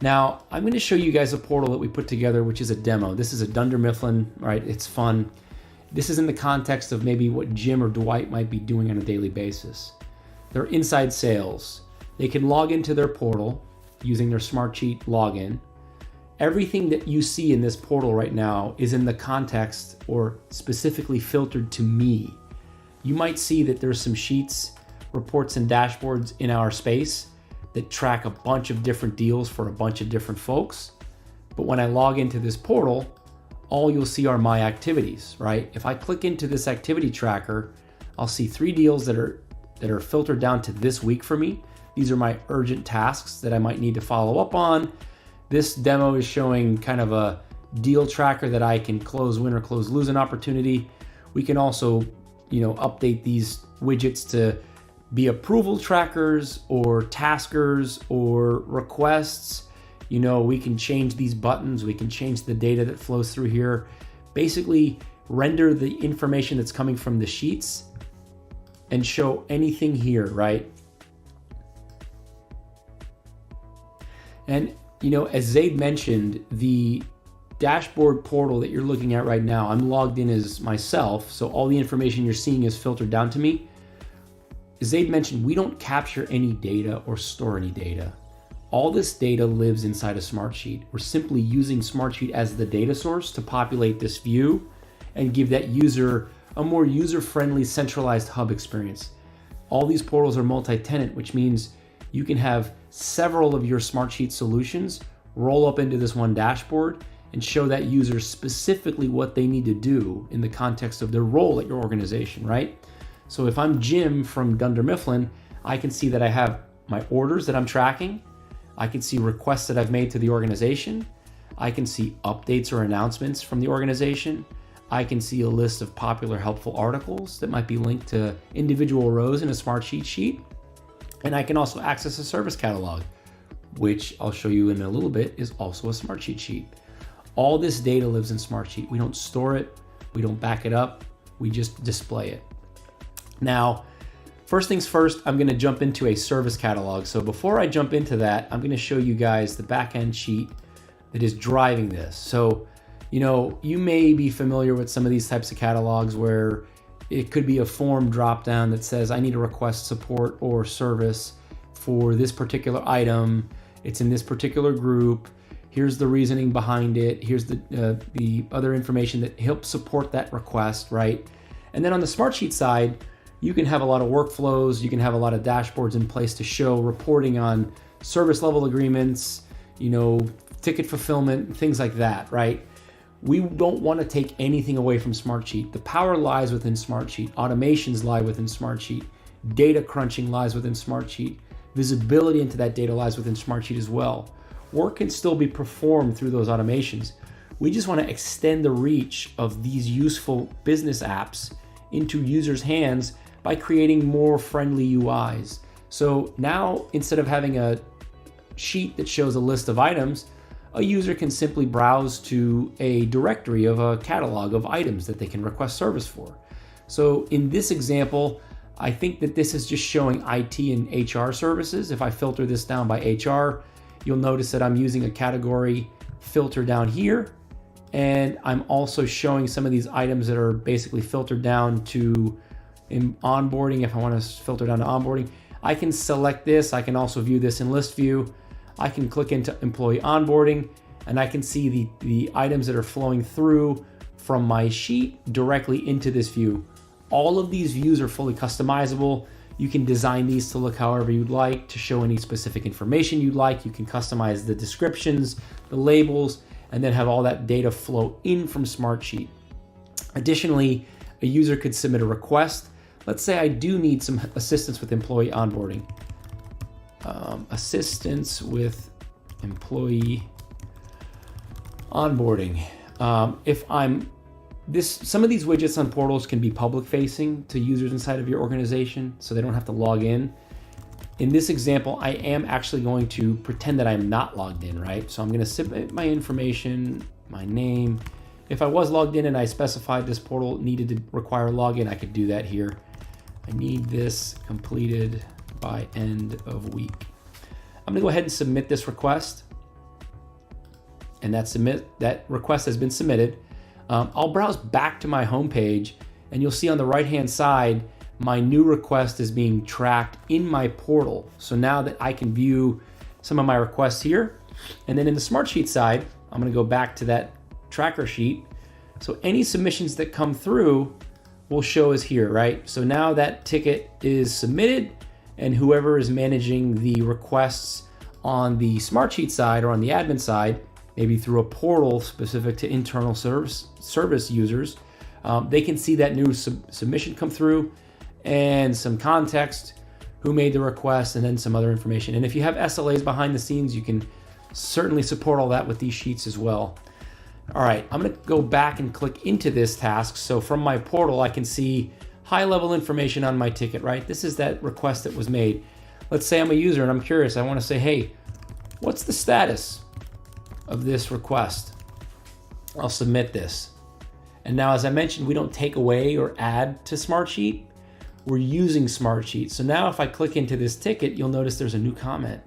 Now, I'm going to show you guys a portal that we put together, which is a demo. This is a Dunder Mifflin, right? It's fun. This is in the context of maybe what Jim or Dwight might be doing on a daily basis. They're inside sales. They can log into their portal using their Smartsheet login. Everything that you see in this portal right now is in the context or specifically filtered to me. You might see that there's some sheets, reports, and dashboards in our space that track a bunch of different deals for a bunch of different folks. But when I log into this portal, all you'll see are my activities, right? If I click into this activity tracker, I'll see 3 deals that are filtered down to this week for me. These are my urgent tasks that I might need to follow up on. This demo is showing kind of a deal tracker that I can close win or close lose an opportunity. We can also, update these widgets to be approval trackers or taskers or requests. We can change these buttons. We can change the data that flows through here. Basically, render the information that's coming from the sheets and show anything here, right? And, as Zaid mentioned, the dashboard portal that you're looking at right now, I'm logged in as myself, so all the information you're seeing is filtered down to me. As Zaid mentioned, we don't capture any data or store any data. All this data lives inside a Smartsheet. We're simply using Smartsheet as the data source to populate this view and give that user a more user-friendly centralized hub experience. All these portals are multi-tenant, which means you can have several of your Smartsheet solutions roll up into this one dashboard and show that user specifically what they need to do in the context of their role at your organization, right? So if I'm Jim from Dunder Mifflin, I can see that I have my orders that I'm tracking. I can see requests that I've made to the organization. I can see updates or announcements from the organization. I can see a list of popular helpful articles that might be linked to individual rows in a Smartsheet sheet. And I can also access a service catalog, which I'll show you in a little bit is also a Smartsheet sheet. All this data lives in Smartsheet. We don't store it. We don't back it up. We just display it. Now, first things first, I'm going to jump into a service catalog. So before I jump into that, I'm going to show you guys the backend sheet that is driving this. So, you may be familiar with some of these types of catalogs where it could be a form dropdown that says, I need to request support or service for this particular item. It's in this particular group. Here's the reasoning behind it. Here's the other information that helps support that request, right? And then on the Smartsheet side, you can have a lot of workflows. You can have a lot of dashboards in place to show reporting on service level agreements, ticket fulfillment, things like that, right? We don't want to take anything away from Smartsheet. The power lies within Smartsheet. Automations lie within Smartsheet. Data crunching lies within Smartsheet. Visibility into that data lies within Smartsheet as well. Work can still be performed through those automations. We just want to extend the reach of these useful business apps into users' hands by creating more friendly UIs. So now, instead of having a sheet that shows a list of items, a user can simply browse to a directory of a catalog of items that they can request service for. So in this example, I think that this is just showing IT and HR services. If I filter this down by HR, you'll notice that I'm using a category filter down here. And I'm also showing some of these items that are basically filtered down to onboarding. If I want to filter down to onboarding, I can select this. I can also view this in list view. I can click into employee onboarding and I can see the items that are flowing through from my sheet directly into this view. All of these views are fully customizable. You can design these to look however you'd like, to show any specific information you'd like. You can customize the descriptions, the labels, and then have all that data flow in from Smartsheet. Additionally, a user could submit a request. Let's say I do need some assistance with employee onboarding. Assistance with employee onboarding. Some of these widgets on portals can be public facing to users inside of your organization, so they don't have to log in. In this example, I am actually going to pretend that I'm not logged in, right? So I'm going to submit my information, my name. If I was logged in and I specified this portal needed to require login, I could do that here. I need this completed by end of week. I'm going to go ahead and submit this request. and that request has been submitted. I'll browse back to my home page, and you'll see on the right-hand side, my new request is being tracked in my portal. So now that I can view some of my requests here, and then in the Smartsheet side, I'm gonna go back to that tracker sheet. So any submissions that come through will show as here, right? So now that ticket is submitted, and whoever is managing the requests on the Smartsheet side or on the admin side, maybe through a portal specific to internal service users, they can see that new submission come through and some context, who made the request, and then some other information. And if you have SLAs behind the scenes, you can certainly support all that with these sheets as well. All right, I'm gonna go back and click into this task. So from my portal, I can see high-level information on my ticket, right? This is that request that was made. Let's say I'm a user and I'm curious. I wanna say, hey, what's the status of this request? I'll submit this. And now, as I mentioned, we don't take away or add to Smartsheet. We're using Smartsheet. So now if I click into this ticket, you'll notice there's a new comment.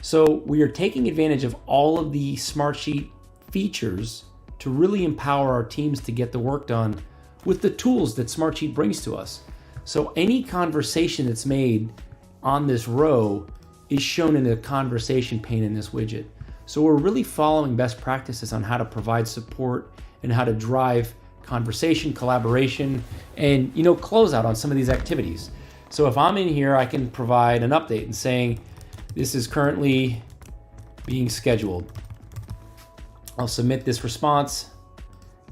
So we are taking advantage of all of the Smartsheet features to really empower our teams to get the work done with the tools that Smartsheet brings to us. So any conversation that's made on this row is shown in a conversation pane in this widget. So we're really following best practices on how to provide support and how to drive conversation, collaboration, and closeout on some of these activities. So if I'm in here, I can provide an update and saying, this is currently being scheduled. I'll submit this response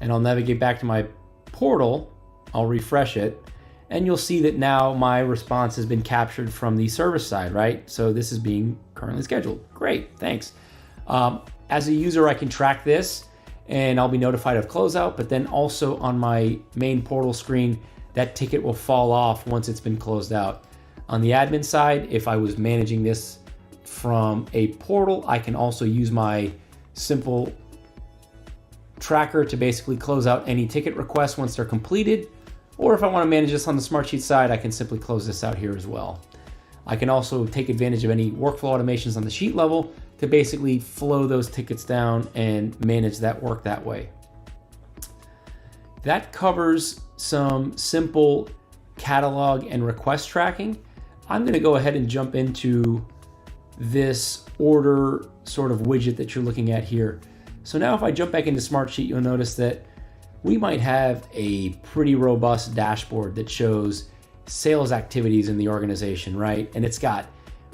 and I'll navigate back to my portal. I'll refresh it and you'll see that now my response has been captured from the service side, right? So this is being currently scheduled. Great, thanks. As a user, I can track this and I'll be notified of closeout, but then also on my main portal screen, that ticket will fall off once it's been closed out. On the admin side, if I was managing this from a portal, I can also use my simple tracker to basically close out any ticket requests once they're completed. Or if I want to manage this on the Smartsheet side, I can simply close this out here as well. I can also take advantage of any workflow automations on the sheet level to basically flow those tickets down and manage that work that way. That covers some simple catalog and request tracking. I'm going to go ahead and jump into this order sort of widget that you're looking at here. So now if I jump back into Smartsheet, you'll notice that we might have a pretty robust dashboard that shows sales activities in the organization, right? And it's got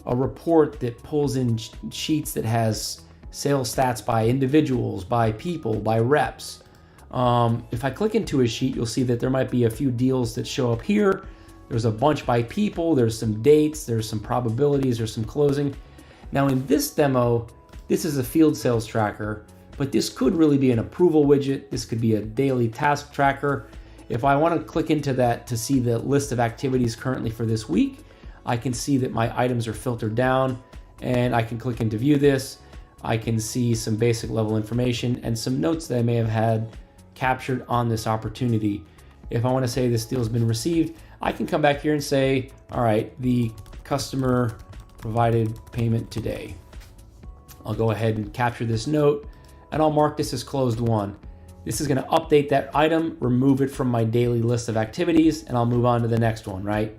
a report that pulls in sheets that has sales stats by individuals, by people, by reps. If I click into a sheet, you'll see that there might be a few deals that show up here. There's a bunch by people, there's some dates, there's some probabilities, there's some closing. Now in this demo, this is a field sales tracker, but this could really be an approval widget. This could be a daily task tracker. If I want to click into that to see the list of activities currently for this week, I can see that my items are filtered down and I can click into view this. I can see some basic level information and some notes that I may have had captured on this opportunity. If I want to say this deal has been received, I can come back here and say, all right, the customer provided payment today. I'll go ahead and capture this note and I'll mark this as closed won. This is going to update that item, remove it from my daily list of activities, and I'll move on to the next one, right?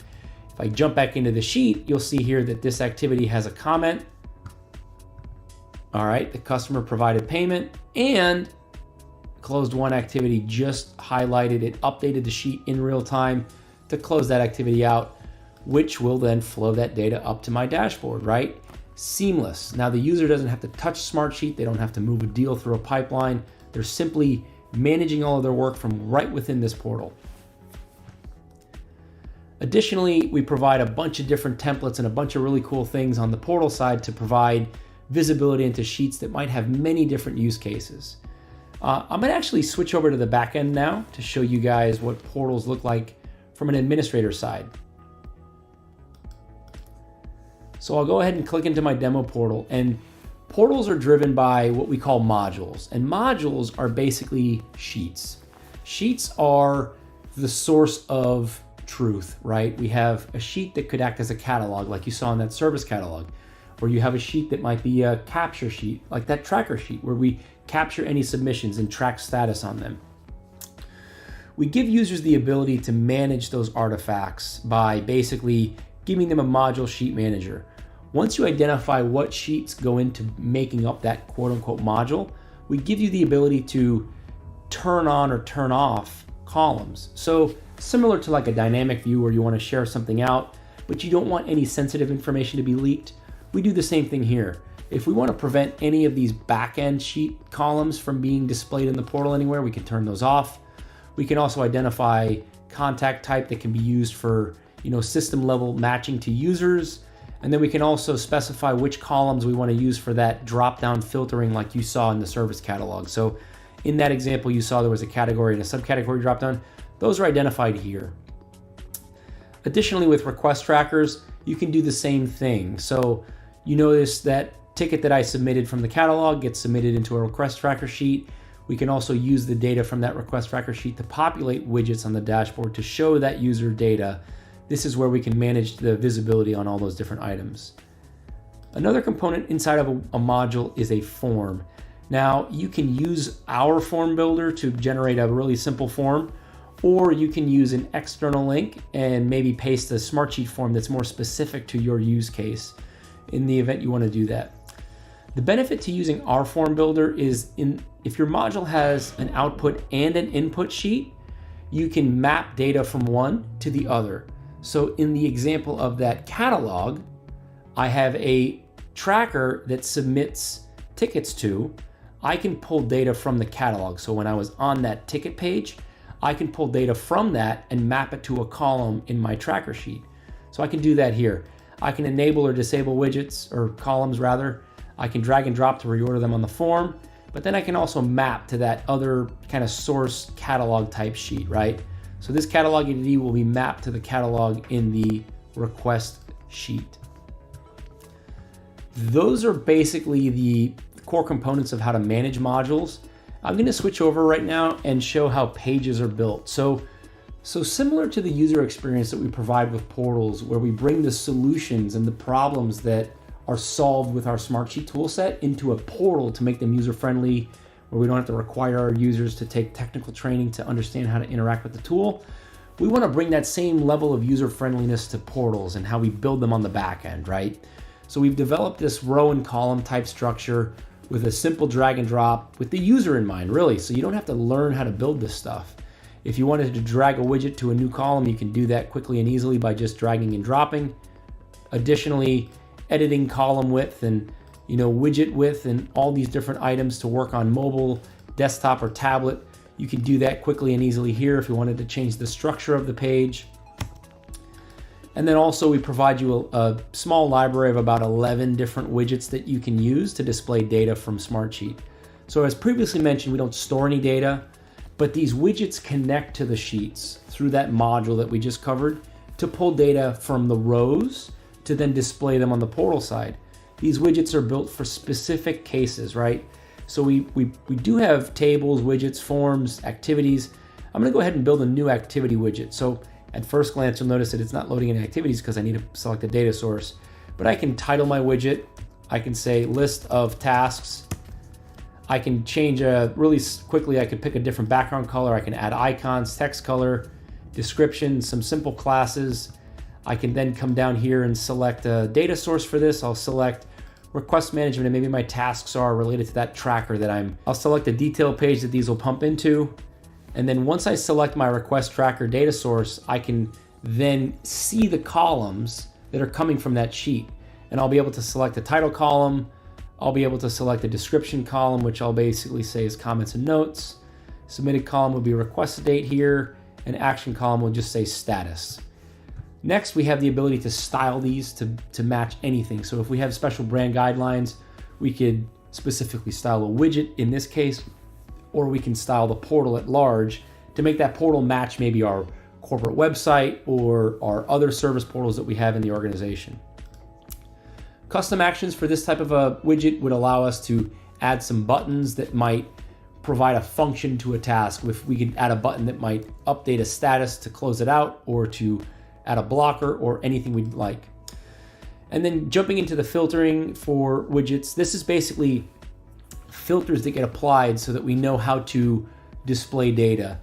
If I jump back into the sheet, you'll see here that this activity has a comment. All right, the customer provided payment and closed one activity just highlighted it, updated the sheet in real time to close that activity out, which will then flow that data up to my dashboard, right? Seamless. Now the user doesn't have to touch Smartsheet. They don't have to move a deal through a pipeline. They're simply managing all of their work from right within this portal. Additionally, we provide a bunch of different templates and a bunch of really cool things on the portal side to provide visibility into sheets that might have many different use cases. I'm going to actually switch over to the back end now to show you guys what portals look like from an administrator side. So I'll go ahead and click into my demo portal, and portals are driven by what we call modules, and modules are basically sheets. Sheets are the source of truth, right? We have a sheet that could act as a catalog, like you saw in that service catalog, or you have a sheet that might be a capture sheet, like that tracker sheet, where we capture any submissions and track status on them. We give users the ability to manage those artifacts by basically giving them a module sheet manager. Once you identify what sheets go into making up that quote unquote module, we give you the ability to turn on or turn off columns. So similar to like a dynamic view where you want to share something out, but you don't want any sensitive information to be leaked, we do the same thing here. If we want to prevent any of these back-end sheet columns from being displayed in the portal anywhere, we can turn those off. We can also identify contact type that can be used for, system level matching to users. And then we can also specify which columns we want to use for that drop-down filtering like you saw in the service catalog. So in that example, you saw there was a category and a subcategory drop-down. Those are identified here. Additionally, with request trackers, you can do the same thing. So you notice that ticket that I submitted from the catalog gets submitted into a request tracker sheet. We can also use the data from that request tracker sheet to populate widgets on the dashboard to show that user data. This is where we can manage the visibility on all those different items. Another component inside of a module is a form. Now, you can use our form builder to generate a really simple form, or you can use an external link and maybe paste a Smartsheet form that's more specific to your use case in the event you want to do that. The benefit to using our form builder is if your module has an output and an input sheet, you can map data from one to the other. So in the example of that catalog, I have a tracker that submits tickets to. I can pull data from the catalog. So when I was on that ticket page, I can pull data from that and map it to a column in my tracker sheet. So I can do that here. I can enable or disable widgets, or columns rather. I can drag and drop to reorder them on the form, but then I can also map to that other kind of source catalog type sheet, right? So this catalog entity will be mapped to the catalog in the request sheet. Those are basically the core components of how to manage modules. I'm going to switch over right now and show how pages are built. So similar to the user experience that we provide with portals, where we bring the solutions and the problems that are solved with our Smartsheet toolset into a portal to make them user-friendly, where we don't have to require our users to take technical training to understand how to interact with the tool. We want to bring that same level of user-friendliness to portals and how we build them on the back end, right? So we've developed this row and column type structure with a simple drag and drop with the user in mind, really. So you don't have to learn how to build this stuff. If you wanted to drag a widget to a new column, you can do that quickly and easily by just dragging and dropping. Additionally, editing column width and widget width and all these different items to work on mobile, desktop, or tablet. You can do that quickly and easily here if you wanted to change the structure of the page. And then also we provide you a small library of about 11 different widgets that you can use to display data from Smartsheet. So as previously mentioned, we don't store any data, but these widgets connect to the sheets through that module that we just covered to pull data from the rows to then display them on the portal side. These widgets are built for specific cases, right? So we do have tables, widgets, forms, activities. I'm gonna go ahead and build a new activity widget. So at first glance, you'll notice that it's not loading any activities because I need to select a data source. But I can title my widget. I can say list of tasks. I can change really quickly. I could pick a different background color. I can add icons, text color, description, some simple classes. I can then come down here and select a data source for this. I'll select request management, and maybe my tasks are related to that tracker that I'll select a detail page that these will pump into. And then once I select my request tracker data source, I can then see the columns that are coming from that sheet. And I'll be able to select a title column. I'll be able to select a description column, which I'll basically say is comments and notes. Submitted column will be request date here, and action column will just say status. Next, we have the ability to style these to match anything. So if we have special brand guidelines, we could specifically style a widget in this case, or we can style the portal at large to make that portal match maybe our corporate website or our other service portals that we have in the organization. Custom actions for this type of a widget would allow us to add some buttons that might provide a function to a task. If we could add a button that might update a status to close it out, or to add a blocker, or anything we'd like. And then jumping into the filtering for widgets, this is basically filters that get applied so that we know how to display data.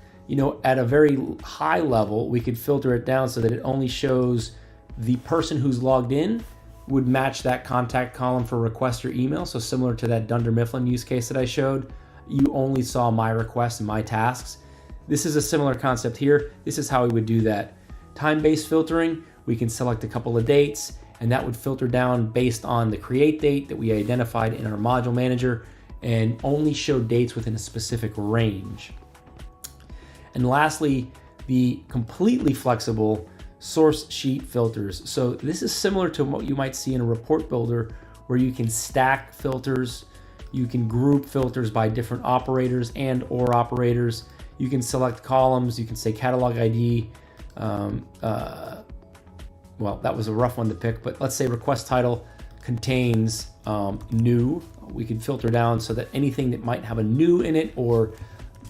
At a very high level, we could filter it down so that it only shows the person who's logged in would match that contact column for request or email. So similar to that Dunder Mifflin use case that I showed, you only saw my requests and my tasks. This is a similar concept here. This is how we would do that. Time-based filtering, we can select a couple of dates, and that would filter down based on the create date that we identified in our module manager and only show dates within a specific range. And lastly, the completely flexible source sheet filters. So this is similar to what you might see in a report builder, where you can stack filters, you can group filters by different operators and or operators, you can select columns, you can say catalog ID, well, that was a rough one to pick, but let's say request title contains new. We can filter down so that anything that might have a new in it, or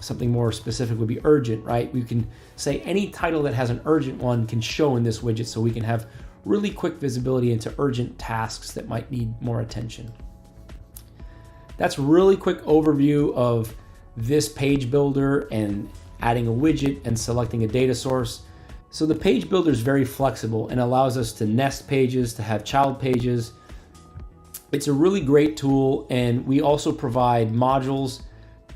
something more specific would be urgent, right? We can say any title that has an urgent one can show in this widget, so we can have really quick visibility into urgent tasks that might need more attention. That's a really quick overview of this page builder and adding a widget and selecting a data source. So the page builder is very flexible and allows us to nest pages, to have child pages. It's a really great tool, and we also provide modules.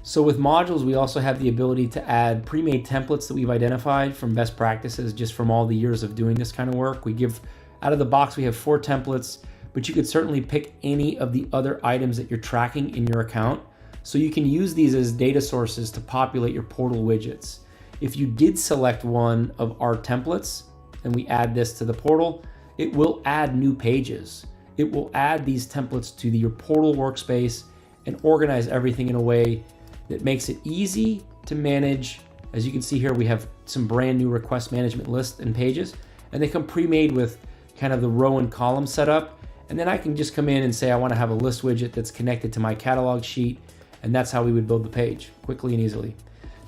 So with modules, we also have the ability to add pre-made templates that we've identified from best practices, just from all the years of doing this kind of work. We give, out of the box, we have 4 templates, but you could certainly pick any of the other items that you're tracking in your account. So you can use these as data sources to populate your portal widgets. If you did select one of our templates and we add this to the portal, it will add new pages. It will add these templates to your portal workspace and organize everything in a way that makes it easy to manage. As you can see here, we have some brand new request management lists and pages, and they come pre-made with kind of the row and column setup. And then I can just come in and say I want to have a list widget that's connected to my catalog sheet, and that's how we would build the page quickly and easily.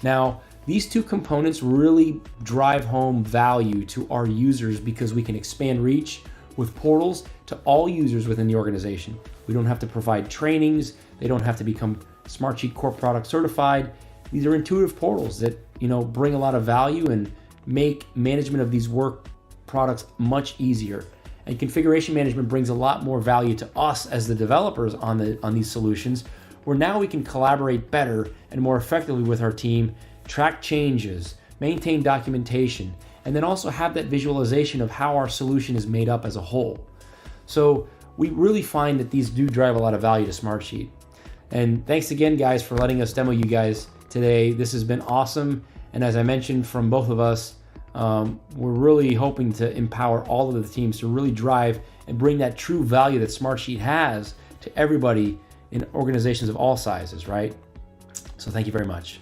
Now, these 2 components really drive home value to our users because we can expand reach with portals to all users within the organization. We don't have to provide trainings. They don't have to become Smartsheet Core Product certified. These are intuitive portals that bring a lot of value and make management of these work products much easier. And configuration management brings a lot more value to us as the developers on these solutions, where now we can collaborate better and more effectively with our team, track changes, maintain documentation, and then also have that visualization of how our solution is made up as a whole. So we really find that these do drive a lot of value to Smartsheet. And thanks again, guys, for letting us demo you guys today. This has been awesome. And as I mentioned from both of us, we're really hoping to empower all of the teams to really drive and bring that true value that Smartsheet has to everybody in organizations of all sizes, right? So thank you very much.